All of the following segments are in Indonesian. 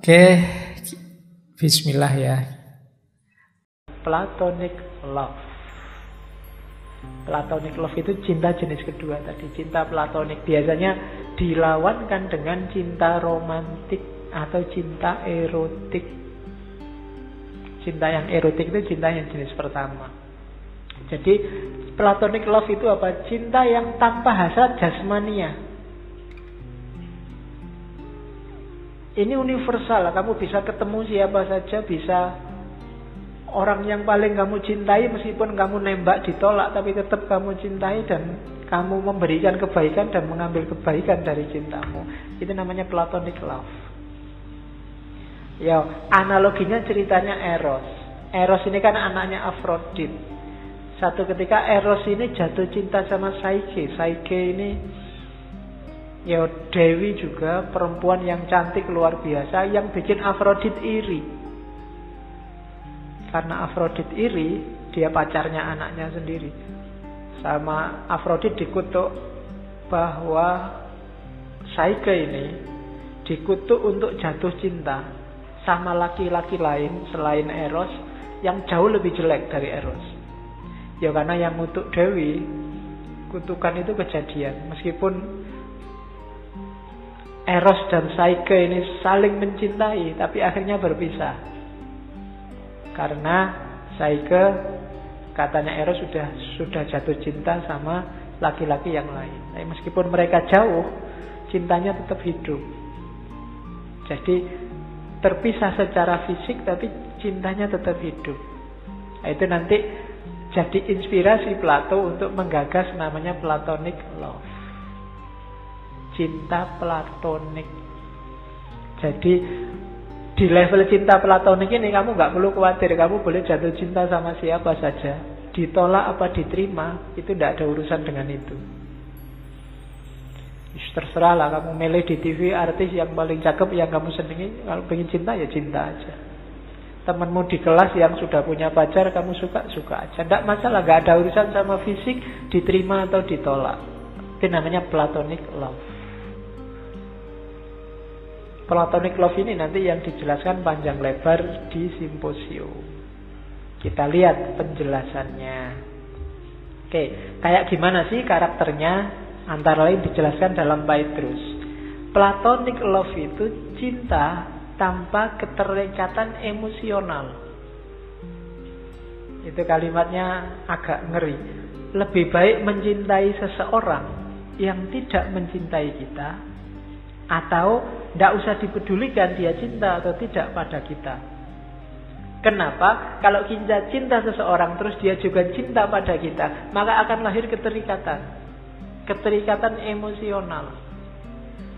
Oke, bismillah ya. Platonic love. Platonic love itu cinta jenis kedua tadi. Cinta platonik biasanya dilawankan dengan cinta romantik atau cinta erotik. Cinta yang erotik itu cinta yang jenis pertama. Jadi platonic love itu apa? Cinta yang tanpa hasrat jasmania. Ini universal, kamu bisa ketemu siapa saja, bisa orang yang paling kamu cintai, meskipun kamu nembak ditolak, tapi tetap kamu cintai dan kamu memberikan kebaikan dan mengambil kebaikan dari cintamu. Itu namanya platonic love. Ya, analoginya ceritanya Eros. Eros ini kan anaknya Afrodit. Satu ketika Eros ini jatuh cinta sama Psyche. Psyche ini ya dewi juga, perempuan yang cantik luar biasa, yang bikin Afrodit iri. Karena Afrodit iri, dia pacarnya anaknya sendiri. Sama Afrodit dikutuk bahwa Psyche ini dikutuk untuk jatuh cinta sama laki-laki lain selain Eros yang jauh lebih jelek dari Eros. Ya karena yang ngutuk Dewi, kutukan itu kejadian. Meskipun Eros dan Psyche ini saling mencintai, tapi akhirnya berpisah. Karena Psyche, katanya Eros sudah jatuh cinta sama laki-laki yang lain. Tapi meskipun mereka jauh, cintanya tetap hidup. Jadi terpisah secara fisik, tapi cintanya tetap hidup. Nah, itu nanti jadi inspirasi Plato untuk menggagas namanya platonic love. Cinta platonik. Jadi di level cinta platonik ini kamu gak perlu khawatir, kamu boleh jatuh cinta sama siapa saja. Ditolak apa diterima, itu tidak ada urusan dengan itu. Terserah lah, kamu milih di TV artis yang paling cakep yang kamu senangi. Kalau pengen cinta ya cinta aja. Temanmu di kelas yang sudah punya pacar, kamu suka aja. Tidak masalah, gak ada urusan sama fisik, diterima atau ditolak. Itu namanya platonic love. Platonic love ini nanti yang dijelaskan panjang lebar di simposium. Kita lihat penjelasannya. Oke, kayak gimana sih karakternya? Antara lain dijelaskan dalam Phaedrus. Platonic love itu cinta tanpa keterikatan emosional. Itu kalimatnya agak ngeri. Lebih baik mencintai seseorang yang tidak mencintai kita, atau tidak usah dipedulikan dia cinta atau tidak pada kita. Kenapa? Kalau kita cinta seseorang terus dia juga cinta pada kita, maka akan lahir keterikatan. Keterikatan emosional.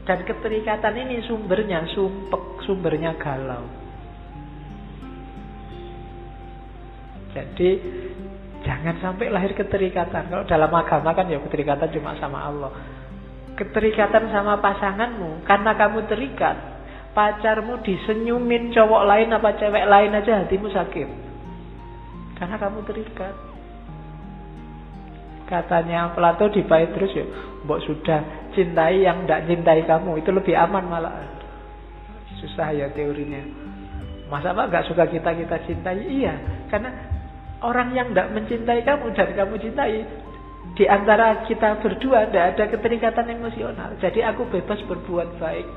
Dan keterikatan ini sumbernya sumpek, sumbernya galau. Jadi jangan sampai lahir keterikatan. Kalau dalam agama kan ya keterikatan cuma sama Allah. Keterikatan sama pasanganmu, karena kamu terikat, pacarmu disenyumin cowok lain apa cewek lain aja hatimu sakit. Karena kamu terikat. Katanya Plato di Phaedrus ya, mbok sudah cintai yang tidak cintai kamu, itu lebih aman malah. Susah ya teorinya. Masa apa gak suka kita cintai? Iya, karena orang yang tidak mencintai kamu dan kamu cintai, di antara kita berdua tidak ada keterikatan emosional. Jadi aku bebas berbuat baik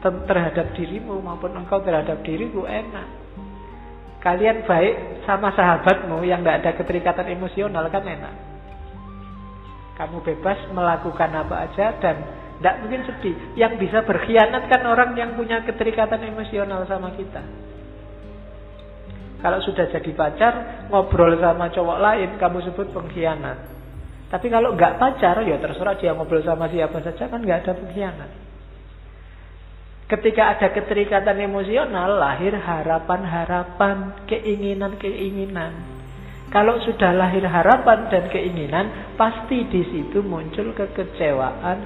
terhadap dirimu maupun engkau terhadap diriku, enak. Kalian baik sama sahabatmu yang tidak ada keterikatan emosional kan enak. Kamu bebas melakukan apa aja dan tidak mungkin sedih. Yang bisa berkhianat kan orang yang punya keterikatan emosional sama kita. Kalau sudah jadi pacar, ngobrol sama cowok lain, kamu sebut pengkhianat. Tapi kalau nggak pacar, ya terserah dia ngobrol sama siapa saja, kan nggak ada pengkhianat. Ketika ada keterikatan emosional, lahir harapan-harapan, keinginan-keinginan. Kalau sudah lahir harapan dan keinginan, pasti di situ muncul kekecewaan.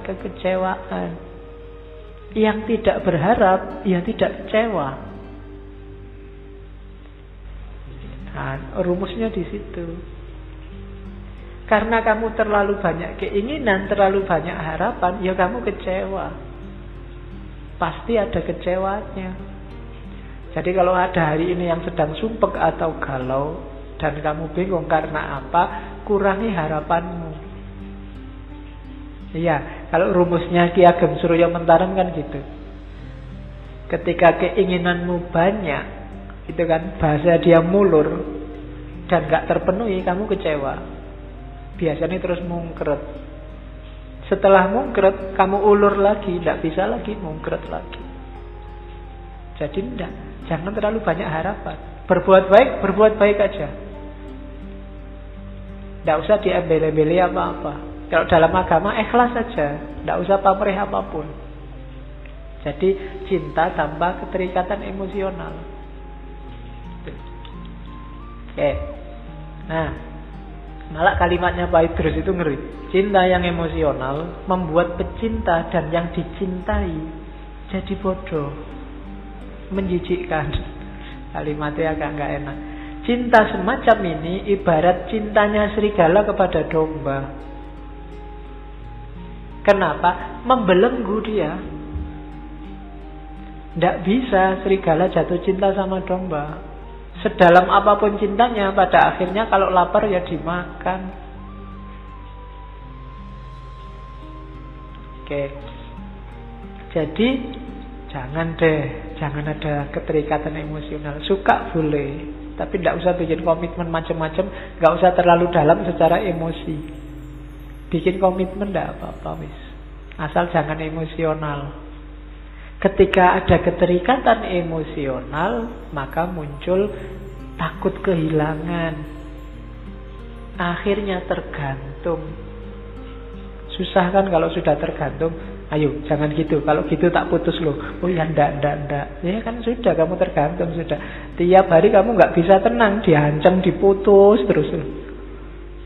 Yang tidak berharap, ya tidak kecewa. Nah, rumusnya di situ. Karena kamu terlalu banyak keinginan, terlalu banyak harapan, ya kamu kecewa. pasti ada kecewanya. Jadi kalau ada hari ini yang sedang sumpek atau galau dan kamu bingung karena apa, kurangi harapanmu. Iya, kalau rumusnya Ki Ageng Surya Mentaran kan gitu. Ketika keinginanmu banyak, itu kan bahasa dia mulur dan gak terpenuhi, kamu kecewa. Biasanya terus mungkret. Setelah mungkret, kamu ulur lagi, tidak bisa lagi mungkret lagi. Jadi enggak, jangan terlalu banyak harapan. Berbuat baik aja. Tidak usah diembel-embeli apa-apa. Kalau dalam agama ikhlas saja, tidak usah pamrih apapun. Jadi cinta tanpa keterikatan emosional. Oke. Nah, malah kalimatnya Pak Idrus itu ngeri. Cinta yang emosional membuat pecinta dan yang dicintai jadi bodoh, menjijikkan. Kalimatnya agak nggak enak. Cinta semacam ini ibarat cintanya serigala kepada domba. Kenapa? Membelenggu dia. Tidak bisa serigala jatuh cinta sama domba. Sedalam apapun cintanya, pada akhirnya kalau lapar ya dimakan. Oke. Jadi jangan ada keterikatan emosional. Suka boleh, tapi tidak usah bikin komitmen macam-macam. Gak usah terlalu dalam secara emosi. Bikin komitmen tidak apa-apa wis. Asal jangan emosional. Ketika ada keterikatan emosional, maka muncul takut kehilangan. Akhirnya tergantung. Susah kan kalau sudah tergantung. Ayo, jangan gitu. Kalau gitu tak putus loh. Oh ya, ndak. Ya kan sudah, kamu tergantung sudah. Tiap hari kamu nggak bisa tenang, diancam diputus terus.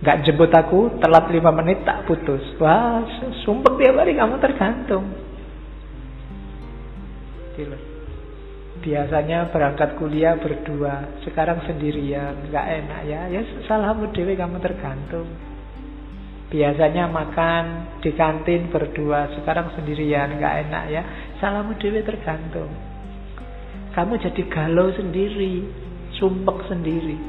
Nggak jemput aku, telat 5 menit tak putus. Wah, sumpah tiap hari kamu tergantung. Biasanya berangkat kuliah berdua, sekarang sendirian, nggak enak ya. Ya salahmu dewe, kamu tergantung. Biasanya makan di kantin berdua, sekarang sendirian, nggak enak ya. Salahmu dewe, tergantung. Kamu jadi galau sendiri, sumpek sendiri.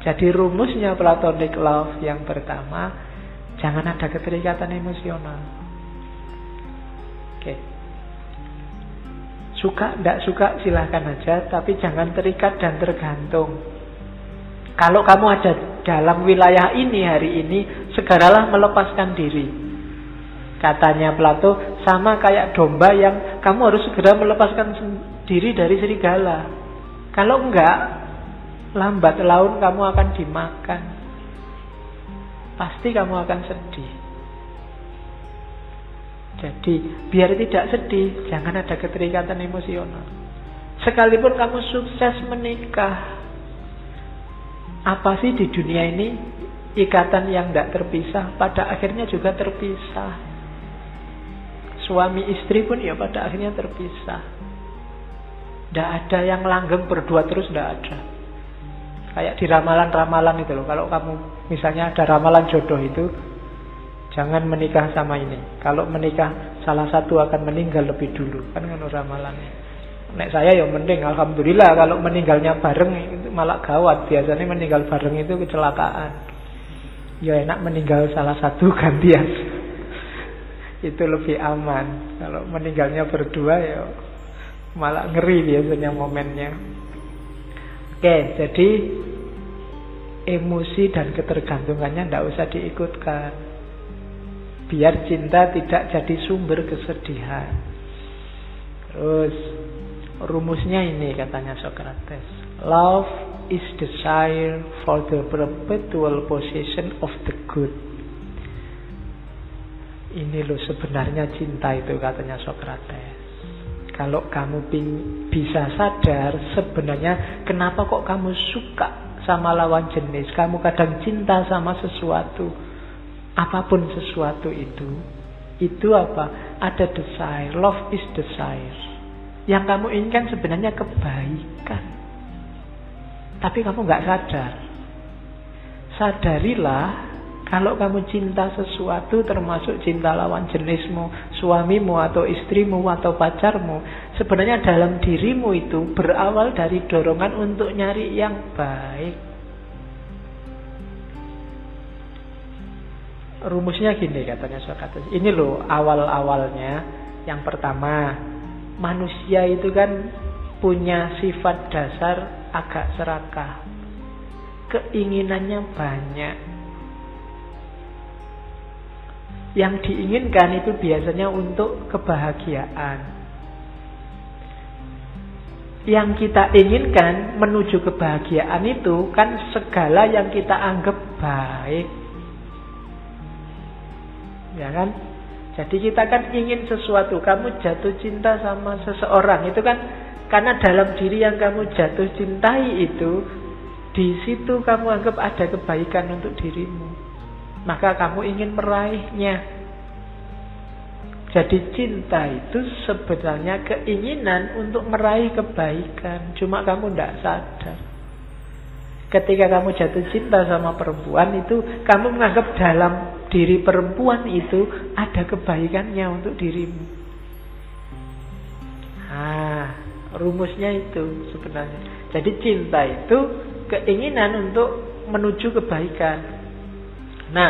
Jadi rumusnya platonic love yang pertama, jangan ada keterikatan emosional. Oke. Suka, tidak suka silahkan aja, tapi jangan terikat dan tergantung. Kalau kamu ada dalam wilayah ini hari ini, segeralah melepaskan diri. Katanya Plato, sama kayak domba yang kamu harus segera melepaskan diri dari serigala. Kalau enggak, lambat laun kamu akan dimakan. Pasti kamu akan sedih. Jadi, biar tidak sedih, jangan ada keterikatan emosional. Sekalipun kamu sukses menikah, apa sih di dunia ini ikatan yang tidak terpisah, pada akhirnya juga terpisah. Suami istri pun ya pada akhirnya terpisah. Tidak ada yang langgeng berdua terus, tidak ada. Kayak di ramalan-ramalan itu loh. Kalau kamu misalnya ada ramalan jodoh itu, jangan menikah sama ini. Kalau menikah salah satu akan meninggal lebih dulu. Kan ramalannya. Nek saya ya mending, alhamdulillah. Kalau meninggalnya bareng itu malah gawat. Biasanya meninggal bareng itu kecelakaan. Ya enak meninggal salah satu gantian. Itu lebih aman. Kalau meninggalnya berdua ya malah ngeri biasanya momennya. Oke, jadi emosi dan ketergantungannya tidak usah diikutkan. Biar cinta tidak jadi sumber kesedihan. Terus rumusnya ini katanya Socrates. Love is desire for the perpetual possession of the good. Ini loh sebenarnya cinta itu katanya Socrates. Kalau kamu bisa sadar sebenarnya kenapa kok kamu suka sama lawan jenis, kamu kadang cinta sama sesuatu, apapun sesuatu itu apa? Ada desire. Love is desire. Yang kamu inginkan sebenarnya kebaikan, tapi kamu nggak sadar. Sadarilah Kalau kamu cinta sesuatu, termasuk cinta lawan jenismu, suamimu atau istrimu atau pacarmu, sebenarnya dalam dirimu itu berawal dari dorongan untuk nyari yang baik. Rumusnya gini katanya Sokrates. Ini loh awal-awalnya. Yang pertama, manusia itu kan punya sifat dasar agak serakah. Keinginannya banyak. Yang diinginkan itu biasanya untuk kebahagiaan. Yang kita inginkan menuju kebahagiaan itu kan segala yang kita anggap baik. Ya kan? Jadi kita kan ingin sesuatu. Kamu jatuh cinta sama seseorang itu kan karena dalam diri yang kamu jatuh cintai itu, di situ kamu anggap ada kebaikan untuk dirimu. Maka kamu ingin meraihnya. Jadi cinta itu sebenarnya keinginan untuk meraih kebaikan. Cuma kamu tidak sadar. Ketika kamu jatuh cinta sama perempuan itu, kamu menganggap dalam diri perempuan itu ada kebaikannya untuk dirimu. Rumusnya itu sebenarnya. Jadi cinta itu keinginan untuk menuju kebaikan. Nah,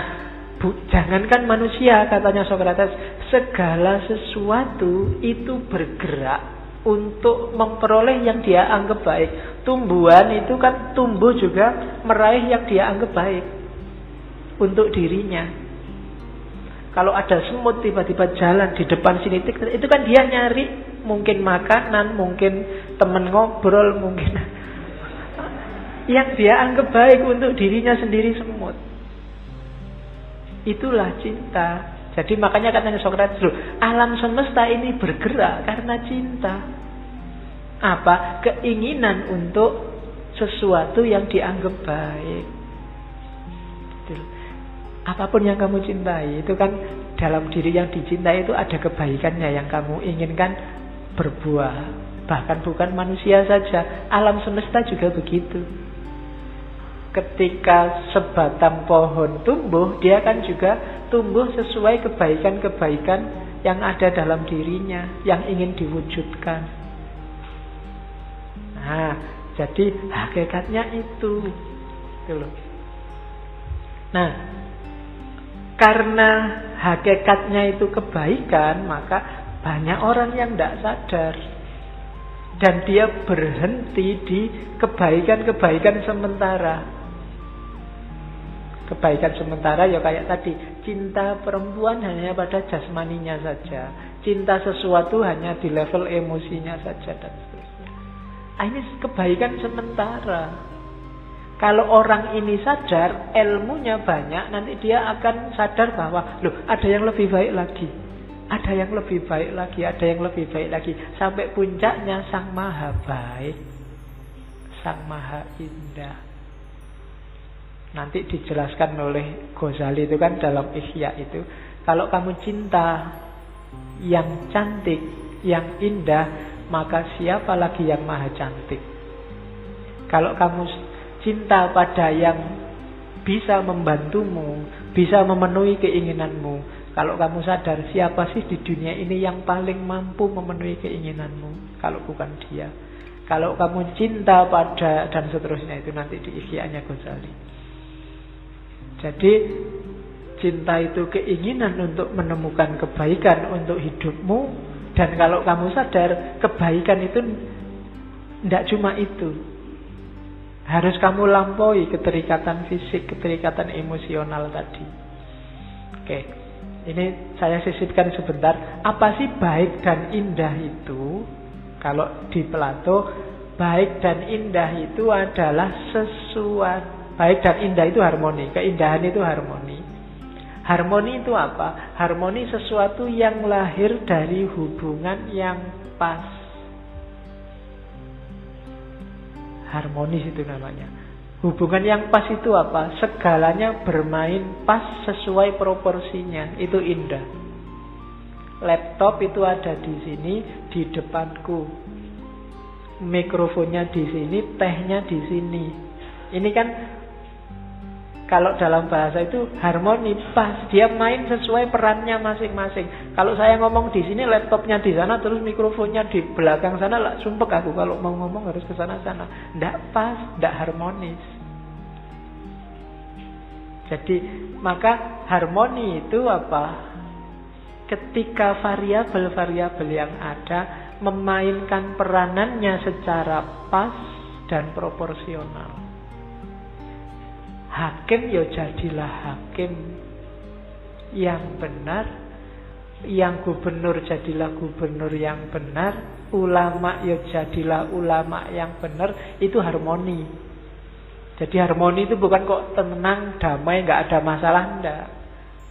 jangankan manusia, katanya Sokrates, segala sesuatu itu bergerak untuk memperoleh yang dia anggap baik. Tumbuhan itu kan tumbuh juga meraih yang dia anggap baik untuk dirinya. Kalau ada semut tiba-tiba jalan di depan sini, itu kan dia nyari mungkin makanan, mungkin teman ngobrol, mungkin yang dia anggap baik untuk dirinya sendiri semut. Itulah cinta. Jadi makanya katanya Sokrates, alam semesta ini bergerak karena cinta. Apa? Keinginan untuk sesuatu yang dianggap baik. Apapun yang kamu cintai, itu kan dalam diri yang dicintai itu ada kebaikannya yang kamu inginkan berbuah. Bahkan bukan manusia saja, alam semesta juga begitu. Ketika sebatang pohon tumbuh, dia kan juga tumbuh sesuai kebaikan-kebaikan yang ada dalam dirinya, yang ingin diwujudkan. Nah, jadi hakikatnya itu. Nah, karena hakikatnya itu kebaikan, maka banyak orang yang tidak sadar. Dan dia berhenti di kebaikan-kebaikan sementara. Kebaikan sementara ya kayak tadi, cinta perempuan hanya pada jasmaninya saja, cinta sesuatu hanya di level emosinya saja dan seterusnya. Ini kebaikan sementara. Kalau orang ini sadar, ilmunya banyak, nanti dia akan sadar bahwa ada yang lebih baik lagi, ada yang lebih baik lagi, ada yang lebih baik lagi, sampai puncaknya Sang Maha Baik, Sang Maha Indah. Nanti dijelaskan oleh Ghazali itu kan dalam Ihya itu, kalau kamu cinta yang cantik, yang indah, maka siapa lagi yang maha cantik? Kalau kamu cinta pada yang bisa membantumu, bisa memenuhi keinginanmu, kalau kamu sadar siapa sih di dunia ini yang paling mampu memenuhi keinginanmu, kalau bukan dia. Kalau kamu cinta pada dan seterusnya, itu nanti di Ihya-nya Ghazali. Jadi cinta itu keinginan untuk menemukan kebaikan untuk hidupmu. Dan kalau kamu sadar, kebaikan itu tidak cuma itu. Harus kamu lampaui keterikatan fisik, keterikatan emosional tadi. Oke, ini saya sisipkan sebentar. Apa sih baik dan indah itu? Kalau di Plato, baik dan indah itu adalah sesuatu. Baik dan indah itu harmoni, keindahan itu harmoni. Harmoni itu apa? Harmoni sesuatu yang lahir dari hubungan yang pas. Harmonis itu namanya. Hubungan yang pas itu apa? Segalanya bermain pas sesuai proporsinya. Itu indah. Laptop itu ada di sini, di depanku. Mikrofonnya di sini, tehnya di sini. Ini kan Kalau dalam bahasa itu harmoni, pas dia main sesuai perannya masing-masing. Kalau saya ngomong di sini, laptopnya di sana, terus mikrofonnya di belakang sana, lah sumpek aku kalau mau ngomong harus ke sana-sana. Nggak pas, nggak harmonis. Jadi maka harmoni itu apa? Ketika variabel-variabel yang ada memainkan peranannya secara pas dan proporsional. Hakim ya jadilah hakim yang benar, yang gubernur jadilah gubernur yang benar, ulama ya jadilah ulama yang benar. Itu harmoni. Jadi harmoni itu bukan kok tenang, damai, nggak ada masalah, enggak.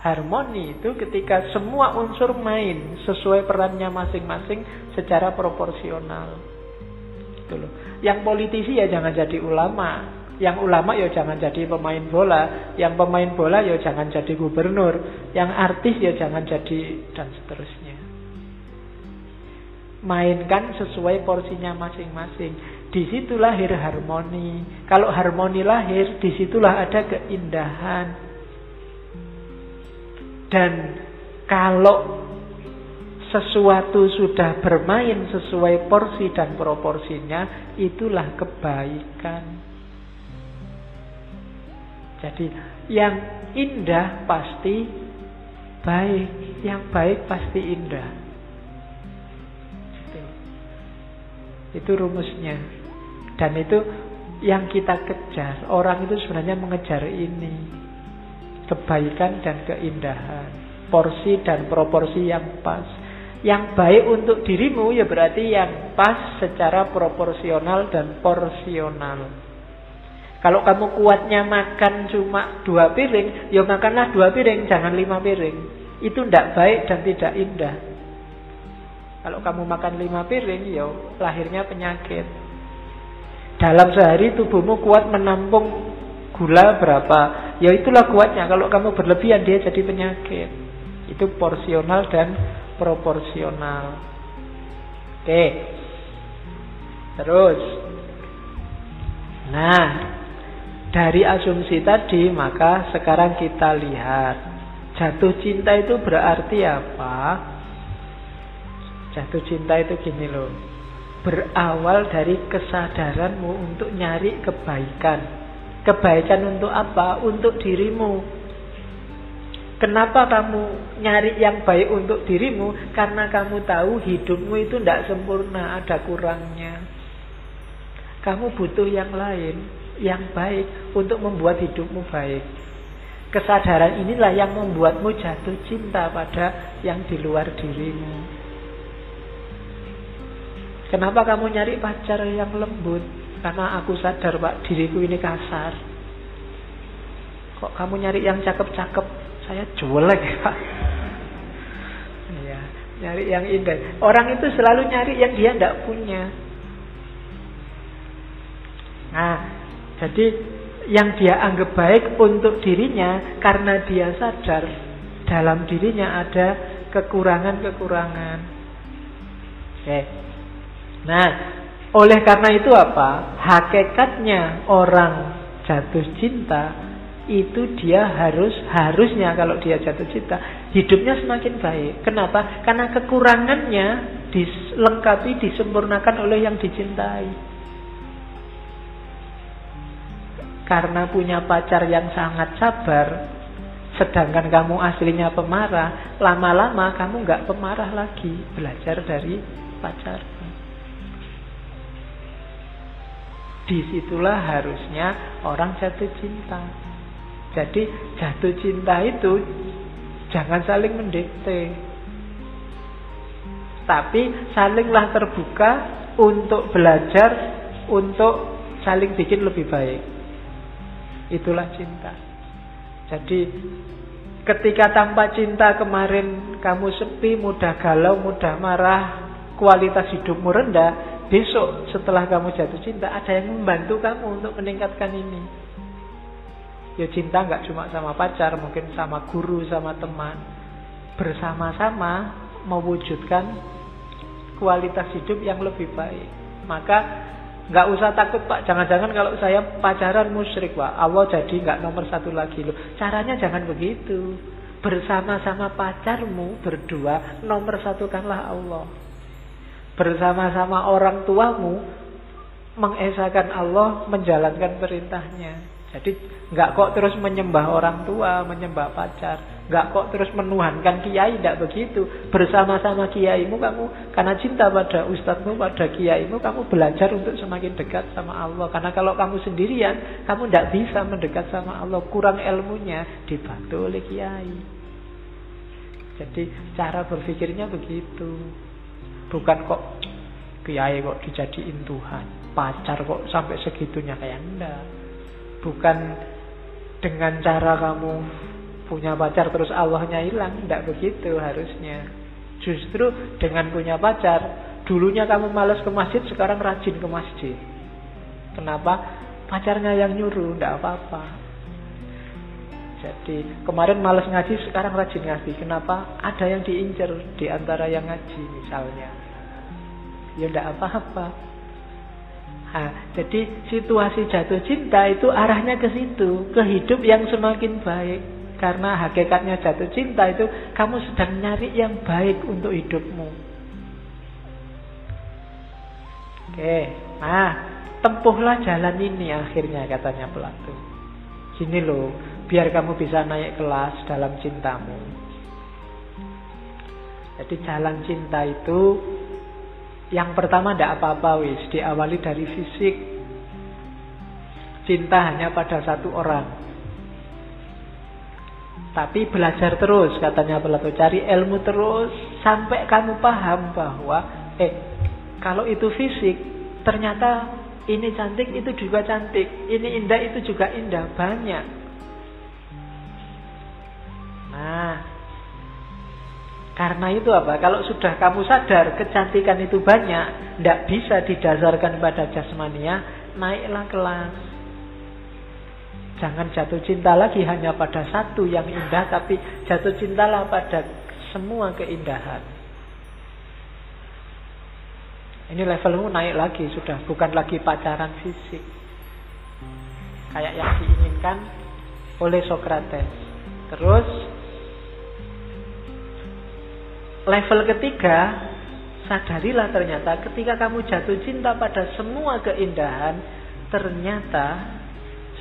Harmoni itu ketika semua unsur main sesuai perannya masing-masing secara proporsional. Gitu loh. Yang politisi ya jangan jadi ulama. Yang ulama ya jangan jadi pemain bola. Yang pemain bola ya jangan jadi gubernur. Yang artis ya jangan jadi, dan seterusnya. Mainkan sesuai porsinya masing-masing. Di situ lahir harmoni. Kalau harmoni lahir, di situlah ada keindahan. Dan kalau sesuatu sudah bermain sesuai porsi dan proporsinya, itulah kebaikan. Jadi yang indah pasti baik, yang baik pasti indah. Itu rumusnya. Dan itu yang kita kejar. Orang itu sebenarnya mengejar ini. Kebaikan dan keindahan. Porsi dan proporsi yang pas. Yang baik untuk dirimu ya berarti yang pas secara proporsional dan porsional. Kalau kamu kuatnya makan cuma 2 piring, ya makanlah 2 piring, jangan 5 piring. Itu tidak baik dan tidak indah. Kalau kamu makan 5 piring, ya lahirnya penyakit. Dalam sehari tubuhmu kuat menampung gula berapa, ya itulah kuatnya. Kalau kamu berlebihan, dia jadi penyakit. Itu porsional dan proporsional. Oke. Terus. Nah, dari asumsi tadi, maka sekarang kita lihat jatuh cinta itu berarti apa? Jatuh cinta itu gini loh, berawal dari kesadaranmu untuk nyari kebaikan. Kebaikan untuk apa? Untuk dirimu. Kenapa kamu nyari yang baik untuk dirimu? Karena kamu tahu hidupmu itu tidak sempurna, ada kurangnya. Kamu butuh yang lain, yang baik untuk membuat hidupmu baik. Kesadaran inilah yang membuatmu jatuh cinta pada yang di luar dirimu. Kenapa kamu nyari pacar yang lembut? Karena aku sadar, Pak, diriku ini kasar. Kok kamu nyari yang cakep-cakep? Saya jelek, Pak. Ya, nyari yang indah. Orang itu selalu nyari yang dia tidak punya. Nah, jadi yang dia anggap baik untuk dirinya karena dia sadar dalam dirinya ada kekurangan-kekurangan. Oke. Nah, oleh karena itu apa? Hakikatnya orang jatuh cinta itu dia harusnya kalau dia jatuh cinta hidupnya semakin baik. Kenapa? Karena kekurangannya dilengkapi, disempurnakan oleh yang dicintai. Karena punya pacar yang sangat sabar, sedangkan kamu aslinya pemarah, lama-lama kamu nggak pemarah lagi. Belajar dari pacarmu. Disitulah harusnya orang jatuh cinta. Jadi jatuh cinta itu jangan saling mendikte, tapi salinglah terbuka untuk belajar, untuk saling bikin lebih baik. Itulah cinta. Jadi ketika tanpa cinta kemarin kamu sepi, mudah galau, mudah marah, kualitas hidupmu rendah, besok setelah kamu jatuh cinta ada yang membantu kamu untuk meningkatkan ini. Ya cinta nggak cuma sama pacar, mungkin sama guru, sama teman. Bersama-sama mewujudkan kualitas hidup yang lebih baik. Maka Nggak usah takut Pak, jangan-jangan kalau saya pacaran musyrik Pak, Allah jadi nggak nomor satu lagi loh. Caranya jangan begitu. Bersama-sama pacarmu berdua, nomor satukanlah Allah. Bersama-sama orang tuamu, mengesahkan Allah, menjalankan perintahnya. Jadi nggak kok terus menyembah orang tua, menyembah pacar, nggak kok terus menuhankan kiai, tidak begitu. Bersama-sama kiaimu kamu, karena cinta pada ustadzmu, pada kiaimu, kamu belajar untuk semakin dekat sama Allah. Karena kalau kamu sendirian, kamu tidak bisa mendekat sama Allah, kurang ilmunya, dibantu oleh kiai. Jadi cara berpikirnya begitu. Bukan kok kiai kok dijadiin Tuhan, pacar kok sampai segitunya, kayak enggak. Bukan dengan cara kamu punya pacar terus Allahnya hilang, tidak begitu harusnya. Justru dengan punya pacar, dulunya kamu malas ke masjid, sekarang rajin ke masjid. Kenapa? Pacarnya yang nyuruh, tidak apa-apa. Jadi kemarin malas ngaji, sekarang rajin ngaji. Kenapa? Ada yang diincar di antara yang ngaji misalnya. Ya tidak apa-apa. Nah, jadi situasi jatuh cinta itu arahnya ke situ, ke hidup yang semakin baik. Karena hakikatnya jatuh cinta itu kamu sedang nyari yang baik untuk hidupmu. Oke, nah tempuhlah jalan ini akhirnya, katanya Plato. Gini loh, biar kamu bisa naik kelas dalam cintamu. Jadi jalan cinta itu yang pertama tidak apa-apa wis, diawali dari fisik. Cinta hanya pada satu orang. Tapi belajar terus, katanya Plato, cari ilmu terus sampai kamu paham bahwa kalau itu fisik, ternyata ini cantik, itu juga cantik, ini indah, itu juga indah, banyak. Nah, karena itu apa? Kalau sudah kamu sadar kecantikan itu banyak, tidak bisa didasarkan pada jasmania, naiklah kelas. Jangan jatuh cinta lagi hanya pada satu yang indah, tapi jatuh cintalah pada semua keindahan. Ini levelmu naik lagi sudah, bukan lagi pacaran fisik kayak yang diinginkan oleh Socrates. Terus level ketiga, sadarilah ternyata ketika kamu jatuh cinta pada semua keindahan, ternyata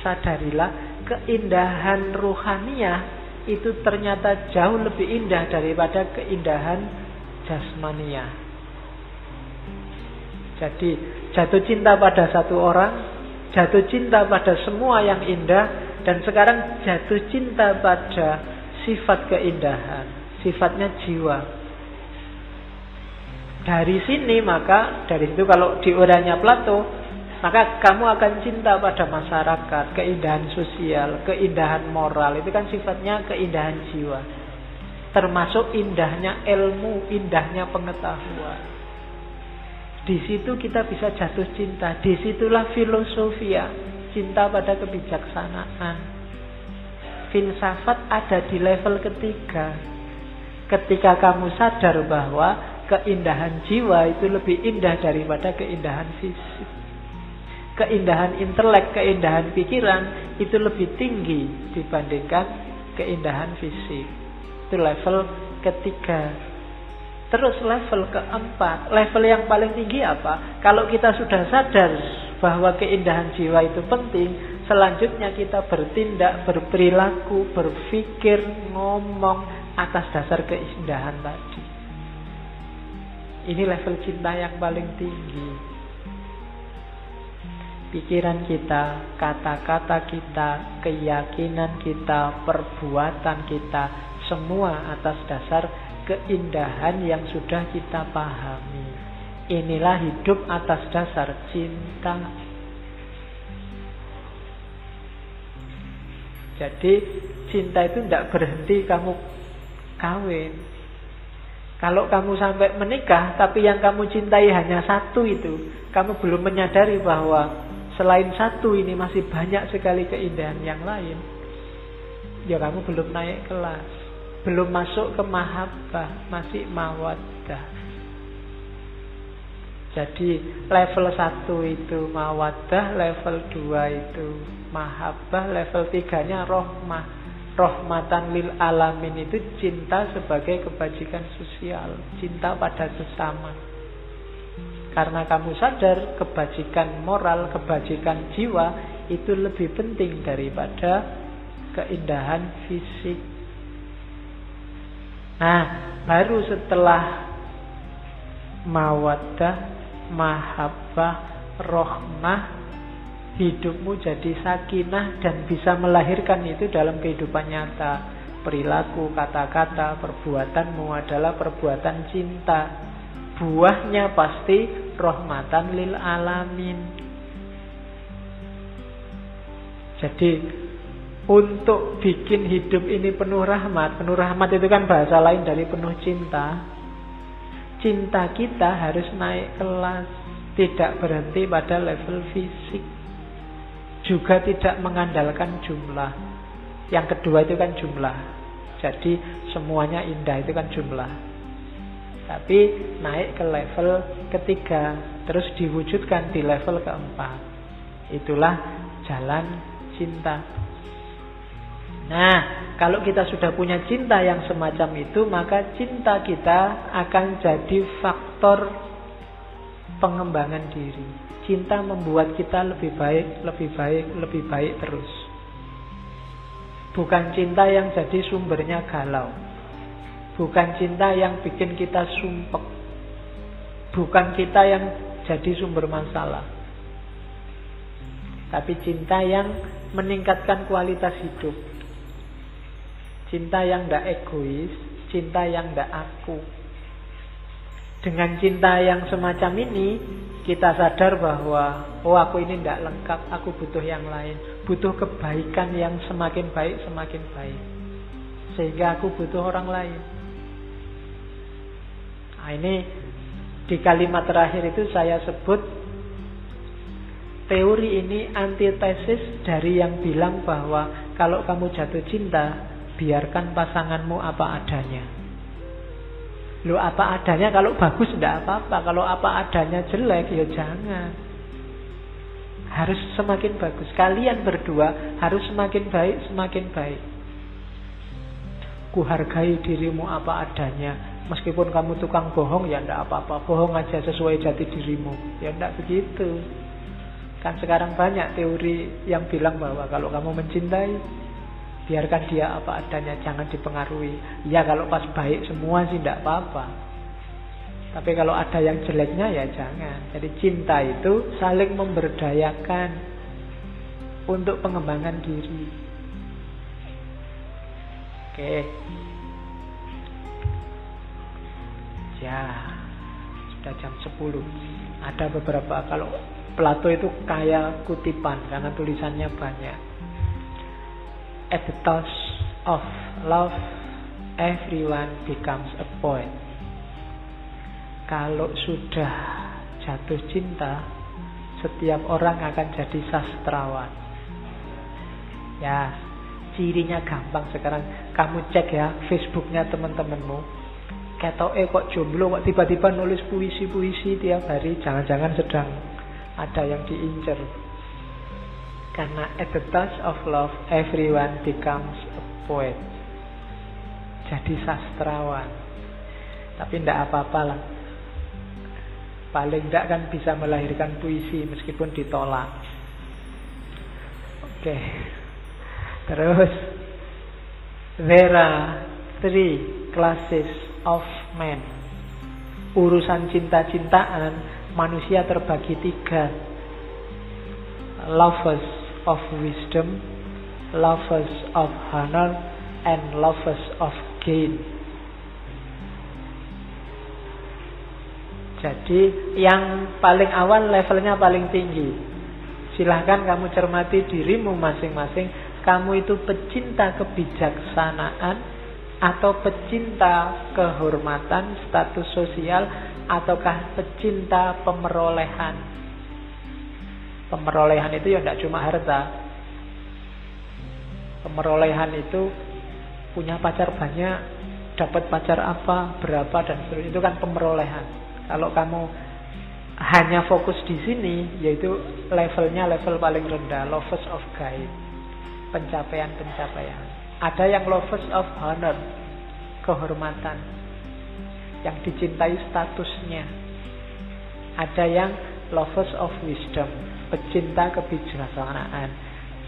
sadarilah keindahan ruhaniyah itu ternyata jauh lebih indah daripada keindahan jasmaniyah. Jadi jatuh cinta pada satu orang, jatuh cinta pada semua yang indah, dan sekarang jatuh cinta pada sifat keindahan, sifatnya jiwa. Dari sini maka, dari itu kalau di uraiannya Plato, maka kamu akan cinta pada masyarakat, keindahan sosial, keindahan moral. Itu kan sifatnya keindahan jiwa. Termasuk indahnya ilmu, indahnya pengetahuan. Di situ kita bisa jatuh cinta. Disitulah filosofia, cinta pada kebijaksanaan. Filsafat ada di level ketiga. Ketika kamu sadar bahwa keindahan jiwa itu lebih indah daripada keindahan fisik. Keindahan intelek, keindahan pikiran itu lebih tinggi dibandingkan keindahan fisik. Itu level ketiga. Terus level keempat, level yang paling tinggi apa? Kalau kita sudah sadar bahwa keindahan jiwa itu penting, selanjutnya kita bertindak, berperilaku, berpikir, ngomong atas dasar keindahan tadi. Ini level cinta yang paling tinggi. Pikiran kita, kata-kata kita, keyakinan kita, perbuatan kita, semua atas dasar keindahan yang sudah kita pahami. Inilah hidup atas dasar cinta. Jadi cinta itu tidak berhenti kamu kawin. Kalau kamu sampai menikah, tapi yang kamu cintai hanya satu itu, kamu belum menyadari bahwa selain satu ini masih banyak sekali keindahan yang lain, ya kamu belum naik kelas, belum masuk ke mahabbah, masih mawaddah. Jadi level 1 itu mawaddah, level 2 itu mahabbah, level 3-nya rahmah. Rahmatan lil alamin itu cinta sebagai kebajikan sosial, cinta pada sesama. Karena kamu sadar kebajikan moral, kebajikan jiwa itu lebih penting daripada keindahan fisik. Nah, baru setelah mawaddah, mahabbah, rahmah, hidupmu jadi sakinah dan bisa melahirkan itu dalam kehidupan nyata. Perilaku, kata-kata, perbuatanmu adalah perbuatan cinta. Buahnya pasti rahmatan lil alamin. Jadi untuk bikin hidup ini penuh rahmat itu kan bahasa lain dari penuh cinta. Cinta kita harus naik kelas, tidak berhenti pada level fisik, juga tidak mengandalkan jumlah. Yang kedua itu kan jumlah. Jadi semuanya indah itu kan jumlah. Tapi naik ke level ketiga, terus diwujudkan di level keempat. Itulah jalan cinta. Nah, kalau kita sudah punya cinta yang semacam itu, maka cinta kita akan jadi faktor pengembangan diri. Cinta membuat kita lebih baik, lebih baik, lebih baik terus. Bukan cinta yang jadi sumbernya galau. Bukan cinta yang bikin kita sumpek. Bukan cinta yang jadi sumber masalah. Tapi cinta yang meningkatkan kualitas hidup. Cinta yang tidak egois, cinta yang tidak aku. Dengan cinta yang semacam ini, kita sadar bahwa aku ini tidak lengkap, aku butuh yang lain. Butuh kebaikan yang semakin baik, semakin baik. Sehingga aku butuh orang lain. Nah, ini di kalimat terakhir itu saya sebut teori ini antitesis dari yang bilang bahwa kalau kamu jatuh cinta, biarkan pasanganmu apa adanya. Lu apa adanya kalau bagus tidak apa-apa, kalau apa adanya jelek ya jangan. Harus semakin bagus. Kalian berdua harus semakin baik, semakin baik. Ku hargai dirimu apa adanya. Meskipun kamu tukang bohong ya tidak apa-apa, bohong aja sesuai jati dirimu. Ya tidak begitu. Kan sekarang banyak teori yang bilang bahwa kalau kamu mencintai, biarkan dia apa adanya, jangan dipengaruhi. Ya kalau pas baik semua sih tidak apa-apa. Tapi kalau ada yang jeleknya ya jangan. Jadi cinta itu saling memberdayakan untuk pengembangan diri. Oke. Ya, sudah jam 10. Ada beberapa, kalau Plato itu kaya kutipan karena tulisannya banyak. At the touch of love, everyone becomes a poet. Kalau sudah jatuh cinta, setiap orang akan jadi sastrawan. Ya, cirinya gampang sekarang. Kamu cek ya Facebooknya teman-temanmu. Ketoke kok jomblo, kok tiba-tiba nulis puisi-puisi tiap hari. Jangan-jangan sedang ada yang diincar. Karena at the touch of love, everyone becomes a poet. Jadi sastrawan. Tapi tidak apa-apa lah. Paling tidak kan bisa melahirkan puisi meskipun ditolak. Oke. Terus, there are 3 classes of men. Urusan cinta-cintaan manusia terbagi 3. Lovers of wisdom, lovers of honor, and lovers of gain. Jadi yang paling awal levelnya paling tinggi. Silahkan kamu cermati dirimu masing-masing. Kamu itu pecinta kebijaksanaan atau pecinta kehormatan, status sosial, ataukah pecinta pemerolehan? Pemerolehan itu ya tidak cuma harta. Pemerolehan itu punya pacar banyak, dapat pacar apa, berapa, dan seterusnya. Itu kan pemerolehan. Kalau kamu hanya fokus di sini, yaitu levelnya level paling rendah, lovers of gain, pencapaian-pencapaian. Ada yang lovers of honor, kehormatan, yang dicintai statusnya. Ada yang lovers of wisdom, pecinta kebijaksanaan.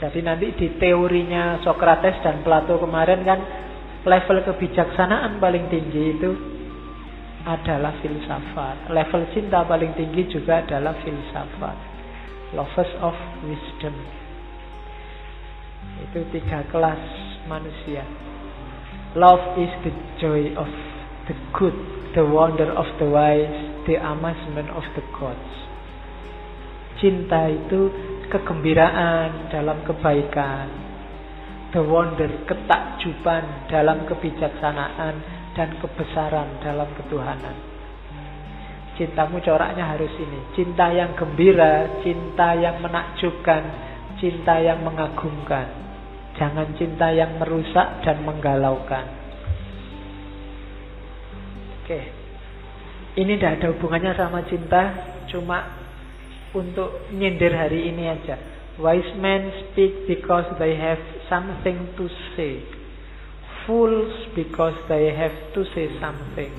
Jadi nanti di teorinya Socrates dan Plato kemarin kan, level kebijaksanaan paling tinggi itu adalah filsafat. Level cinta paling tinggi juga adalah filsafat. Lovers of wisdom. Itu 3 kelas manusia. Love is the joy of the good, the wonder of the wise, the amazement of the gods. Cinta itu kegembiraan dalam kebaikan, the wonder, ketakjuban dalam kebijaksanaan, dan kebesaran dalam ketuhanan. Cintamu coraknya harus ini. Cinta yang gembira, cinta yang menakjubkan, cinta yang mengagumkan. Jangan cinta yang merusak dan menggalaukan. Oke. Ini tidak ada hubungannya sama cinta, cuma untuk nyindir hari ini aja. Wise men speak because they have something to say. Fools because they have to say something.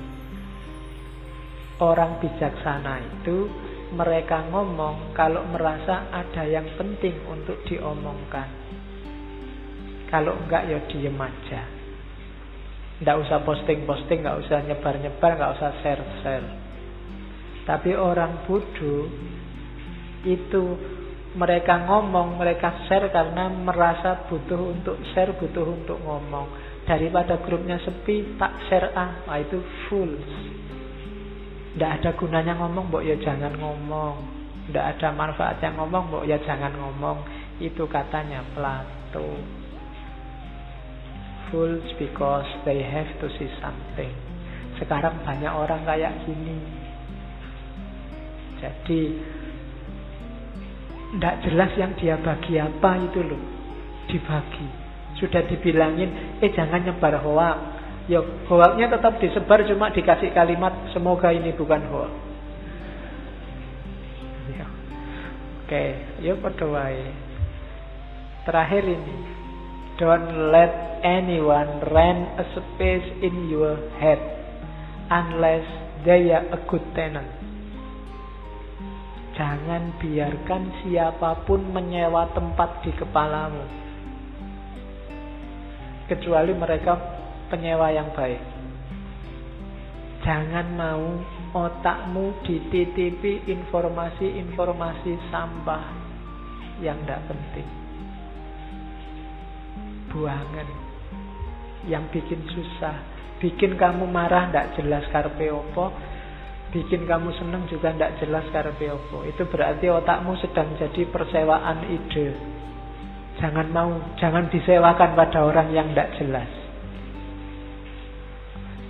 Orang bijaksana itu mereka ngomong kalau merasa ada yang penting untuk diomongkan. Kalau enggak ya diem aja. Enggak usah posting-posting, enggak usah nyebar-nyebar, enggak usah share-share. Tapi orang bodoh itu mereka ngomong, mereka share karena merasa butuh untuk share, butuh untuk ngomong. Daripada grupnya sepi, tak share nah itu fools. Tidak ada gunanya ngomong, mbok ya jangan ngomong. Tidak ada manfaatnya ngomong, mbok ya jangan ngomong. Itu katanya Plato. Fools because they have to see something. Sekarang banyak orang kayak gini. Jadi tidak jelas yang dia bagi apa itu loh. Dibagi. Sudah dibilangin, jangan nyebar hoak. Ya, hoaknya tetap disebar, cuma dikasih kalimat, semoga ini bukan hoak. Ya. Oke, yuk berdoa. Terakhir ini, don't let anyone rent a space in your head unless they are a good tenant. Jangan biarkan siapapun menyewa tempat di kepalamu, kecuali mereka penyewa yang baik. Jangan mau otakmu dititipi informasi-informasi sampah yang tidak penting. Buangan yang bikin susah, bikin kamu marah tidak jelas karepe opo, bikin kamu seneng juga tidak jelas karepe opo. Itu berarti otakmu sedang jadi persewaan ide. Jangan disewakan pada orang yang tidak jelas.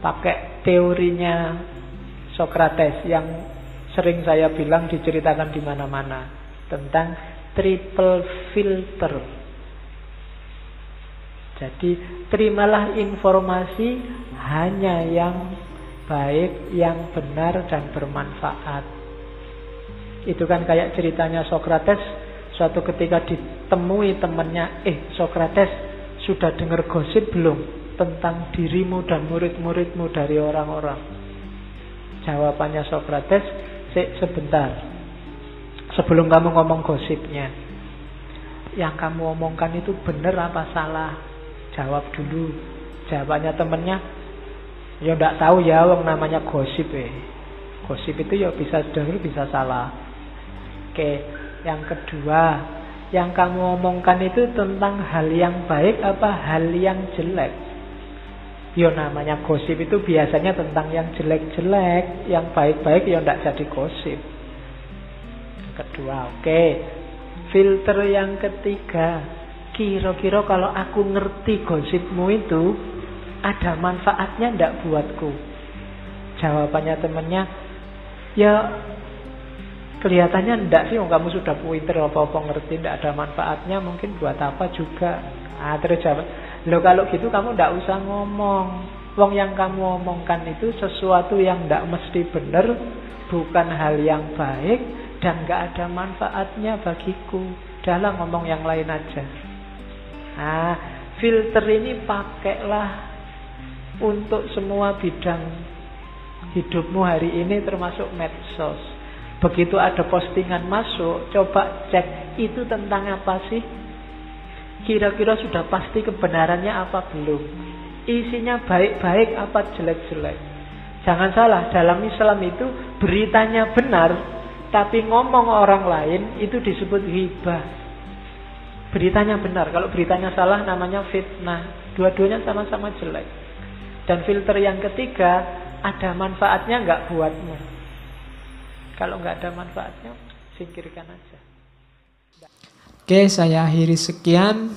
Pakai teorinya Socrates yang sering saya bilang diceritakan di mana-mana tentang triple filter. Jadi terimalah informasi hanya yang baik, yang benar dan bermanfaat. Itu kan kayak ceritanya Socrates. Suatu ketika ditemui temannya, Socrates, sudah dengar gosip belum tentang dirimu dan murid-muridmu dari orang-orang? Jawabannya Socrates, sebentar. Sebelum kamu ngomong gosipnya, yang kamu omongkan itu benar apa salah? Jawab dulu. Jawabannya temannya, ya enggak tahu ya, wong namanya gosip. Gosip itu ya bisa benar bisa salah. Oke. Yang kedua, yang kamu omongkan itu tentang hal yang baik apa hal yang jelek? Ya namanya gosip itu biasanya tentang yang jelek-jelek. Yang baik-baik ya tidak jadi gosip. Yang kedua, oke. Filter yang ketiga, kira-kira kalau aku ngerti gosipmu itu ada manfaatnya tidak buatku? Jawabannya temannya, ya kelihatannya enggak sih, kamu sudah pinter apa-apa ngerti, enggak ada manfaatnya, mungkin buat apa juga. Terus jawab, loh kalau gitu kamu enggak usah ngomong. Wong yang kamu omongkan itu sesuatu yang tidak mesti benar, bukan hal yang baik, dan gak ada manfaatnya bagiku. Udahlah ngomong yang lain aja. Nah, filter ini pakailah untuk semua bidang hidupmu hari ini, termasuk medsos. Begitu ada postingan masuk, coba cek itu tentang apa sih? Kira-kira sudah pasti kebenarannya apa belum? Isinya baik-baik apa jelek-jelek? Jangan salah, dalam Islam itu beritanya benar, tapi ngomong orang lain itu disebut ghibah. Beritanya benar, kalau beritanya salah namanya fitnah. Dua-duanya sama-sama jelek. Dan filter yang ketiga, ada manfaatnya nggak buatmu? Kalau nggak ada manfaatnya, singkirkan aja. Oke, saya akhiri sekian.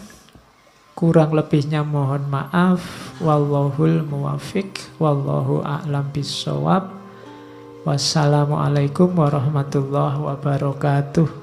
Kurang lebihnya mohon maaf. Wallahul muwafiq. Wallahu a'lam bishawab. Wassalamualaikum warahmatullahi wabarakatuh.